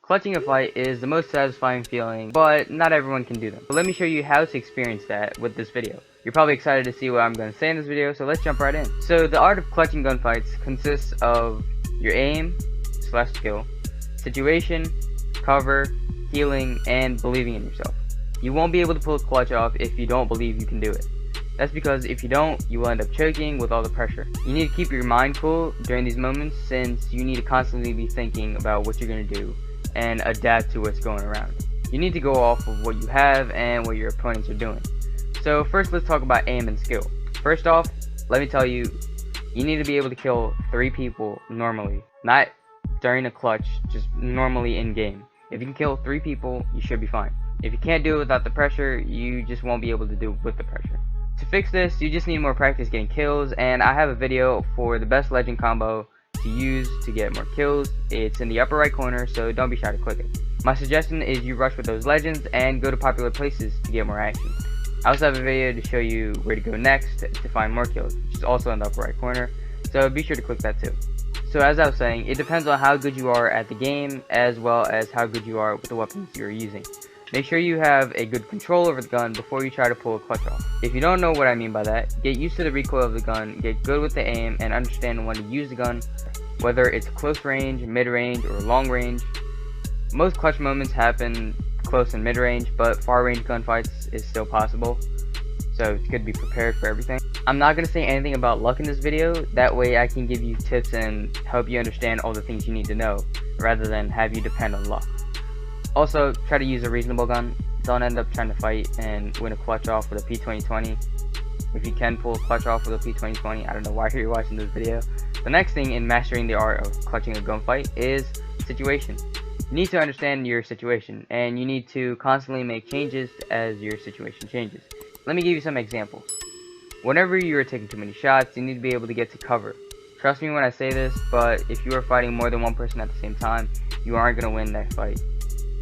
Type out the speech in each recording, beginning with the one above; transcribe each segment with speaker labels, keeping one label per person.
Speaker 1: Clutching a fight is the most satisfying feeling, but not everyone can do them. So let me show you how to experience that with this video. You're probably excited to see what I'm going to say in this video, so let's jump right in. So the art of clutching gunfights consists of your aim / skill, situation, cover, healing, and believing in yourself. You won't be able to pull a clutch off if you don't believe you can do it. That's because if you don't, you will end up choking with all the pressure. You need to keep your mind cool during these moments, since you need to constantly be thinking about what you're going to do and adapt to what's going around. You need to go off of what you have and what your opponents are doing. So first, let's talk about aim and skill. First off, let me tell you, you need to be able to kill 3 people normally, not during a clutch, just normally in game. If you can kill 3 people, you should be fine. If you can't do it without the pressure, you just won't be able to do it with the pressure. To fix this, you just need more practice getting kills, and I have a video for the best legend combo to use to get more kills. It's in the upper right corner, so don't be shy to click it. My suggestion is you rush with those legends and go to popular places to get more action. I also have a video to show you where to go next to find more kills, which is also in the upper right corner, so be sure to click that too. So as I was saying, it depends on how good you are at the game, as well as how good you are with the weapons you're using. Make sure you have a good control over the gun before you try to pull a clutch off. If you don't know what I mean by that, get used to the recoil of the gun, get good with the aim, and understand when to use the gun, whether it's close range, mid-range, or long range. Most clutch moments happen close and mid-range, but far-range gunfights is still possible, so it's good to be prepared for everything. I'm not going to say anything about luck in this video, that way I can give you tips and help you understand all the things you need to know, rather than have you depend on luck. Also, try to use a reasonable gun. Don't end up trying to fight and win a clutch off with a P2020. If you can pull a clutch off with a P2020, I don't know why you're watching this video. The next thing in mastering the art of clutching a gunfight is situation. You need to understand your situation, and you need to constantly make changes as your situation changes. Let me give you some examples. Whenever you are taking too many shots, you need to be able to get to cover. Trust me when I say this, but if you are fighting more than one person at the same time, you aren't going to win that fight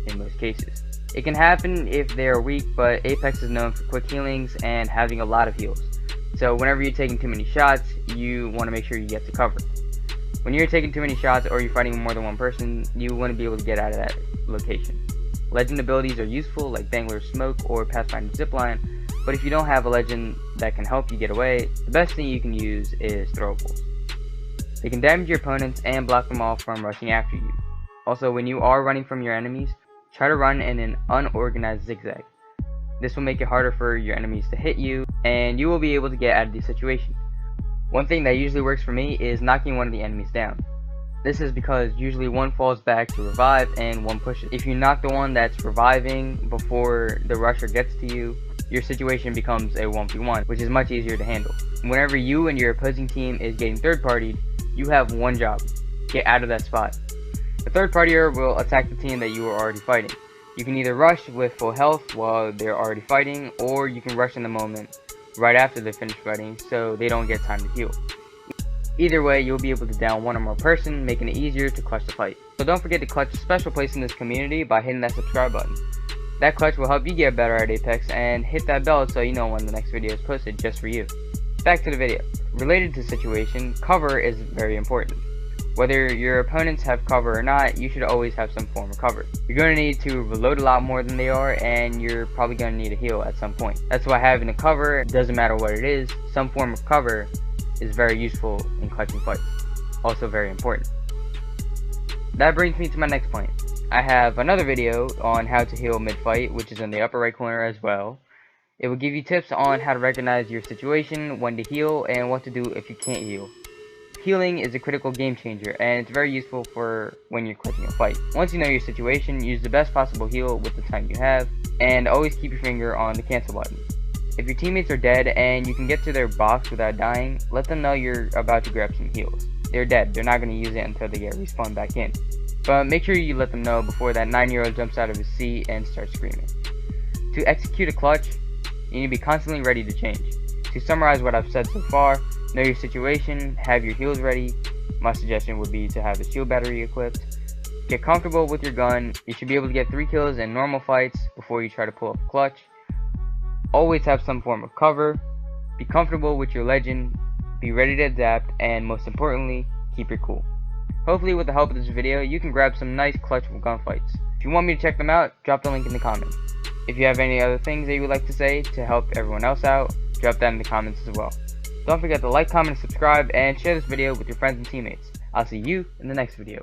Speaker 1: in most cases. It can happen if they are weak, but Apex is known for quick healings and having a lot of heals. So whenever you're taking too many shots, you want to make sure you get to cover. When you're taking too many shots or you're fighting more than one person, you want to be able to get out of that location. Legend abilities are useful, like Dangler's Smoke or Pathfinder's Zipline, but if you don't have a legend that can help you get away, the best thing you can use is throwables. They can damage your opponents and block them off from rushing after you. Also, when you are running from your enemies, try to run in an unorganized zigzag. This will make it harder for your enemies to hit you, and you will be able to get out of these situations. One thing that usually works for me is knocking one of the enemies down. This is because usually one falls back to revive and one pushes. If you knock the one that's reviving before the rusher gets to you, your situation becomes a 1v1, which is much easier to handle. Whenever you and your opposing team is getting third-partied, you have one job: get out of that spot. The third partier will attack the team that you are already fighting. You can either rush with full health while they're already fighting, or you can rush in the moment right after they finish fighting so they don't get time to heal. Either way, you'll be able to down one or more person, making it easier to clutch the fight. So don't forget to clutch a special place in this community by hitting that subscribe button. That clutch will help you get better at Apex, and hit that bell so you know when the next video is posted just for you. Back to the video. Related to situation, cover is very important. Whether your opponents have cover or not, you should always have some form of cover. You're going to need to reload a lot more than they are, and you're probably going to need a heal at some point. That's why having a cover, doesn't matter what it is, some form of cover is very useful in clutching fights. Also very important. That brings me to my next point. I have another video on how to heal mid-fight, which is in the upper right corner as well. It will give you tips on how to recognize your situation, when to heal, and what to do if you can't heal. Healing is a critical game changer, and it's very useful for when you're clutching a fight. Once you know your situation, use the best possible heal with the time you have, and always keep your finger on the cancel button. If your teammates are dead and you can get to their box without dying, let them know you're about to grab some heals. They're dead, they're not going to use it until they get respawned back in. But make sure you let them know before that 9-year-old jumps out of his seat and starts screaming. To execute a clutch, you need to be constantly ready to change. To summarize what I've said so far, know your situation, have your heals ready. My suggestion would be to have the shield battery equipped. Get comfortable with your gun. You should be able to get 3 kills in normal fights before you try to pull up a clutch. Always have some form of cover. Be comfortable with your legend. Be ready to adapt, and most importantly, keep your cool. Hopefully with the help of this video, you can grab some nice clutchable gunfights. If you want me to check them out, drop the link in the comments. If you have any other things that you would like to say to help everyone else out, drop that in the comments as well. Don't forget to like, comment, subscribe, and share this video with your friends and teammates. I'll see you in the next video.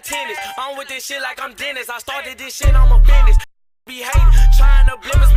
Speaker 2: Tennis. I'm with this shit like I'm Dennis. I started this shit, I'm a business. Be hating, trying to blame us.